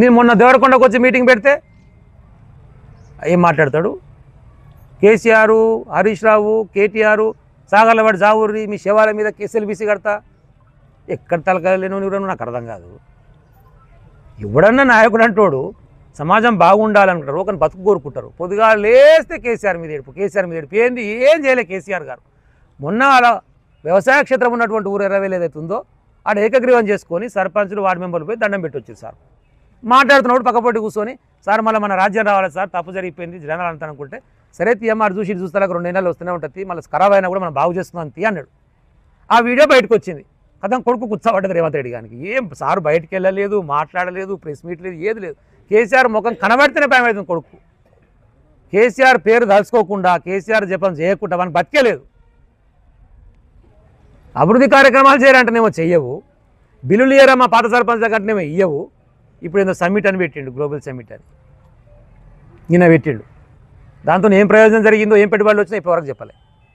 నేను మొన్న దేవరకొండకు వచ్చి మీటింగ్ పెడితే ఏం మాట్లాడతాడు? కేసీఆర్, హరీష్ రావు, కేటీఆర్ సాగర్లవాడి జావూరి మీ శవాల మీద కేసీఎల్బీసీ కడతా. ఎక్కడ తలకలేను నాకు అర్థం కాదు. ఎవడన్నా నాయకుడు అంటోడు సమాజం బాగుండాలనుకుంటారు, ఒకరిని బతుకు కోరుకుంటారు. పొద్దుగా లేస్తే కేసీఆర్ మీద ఏడుపు, కేసీఆర్ మీద ఏడుపు. ఏంది ఏం చేయలే కేసీఆర్ గారు. మొన్న అలా వ్యవసాయ క్షేత్రం ఉన్నటువంటి ఊరు 20,000 ఏదైతే ఉందో ఆడ ఏకగ్రీవం చేసుకొని సర్పంచులు వార్డు మెంబర్లు పోయి దండం పెట్టి వచ్చారు సార్. మాట్లాడుతున్నప్పుడు పక్కపొట్టి కూర్చొని సార్ మళ్ళీ మన రాజ్యం రావాలి సార్, తప్పు జరిగిపోయింది జనాలు అంతా అనుకుంటే, సరే తీయమ్మారు చూసి చూస్తాలకు 2 నెలలు వస్తూనే ఉంటుంది, మళ్ళీ ఖరాబ్ అయినా కూడా మనం బాగు చేస్తున్నాం తీ అన్నాడు. ఆ వీడియో బయటకు వచ్చింది. కథం కొడుకు కూర్చోబడ్డది రేవంత్ రెడ్డి గారికి. ఏం సార్ బయటికి వెళ్ళలేదు, మాట్లాడలేదు, ప్రెస్ మీట్ లేదు, ఏది లేదు. కేసీఆర్ ముఖం కనబడితేనే భయం అవుతుంది కొడుకు. కేసీఆర్ పేరు తలుచుకోకుండా, కేసీఆర్ జపం చేయకుండా మనకు బతికేలేదు. అభివృద్ధి కార్యక్రమాలు చేయాలంటేనేమో చెయ్యవు, బిల్లులు ఇయ్యరా మా పాత సర్పంచ్ కంటేనేమో ఇయ్యవు. ఇప్పుడు ఏదో సమ్మిట్ అని పెట్టిండు, గ్లోబల్ సమ్మిట్ అని నిన్న పెట్టిండు. దాంతో ఏం ప్రయోజనం జరిగిందో, ఏం పెట్టుబడులు వచ్చినా ఇప్పటివరకు చెప్పలే.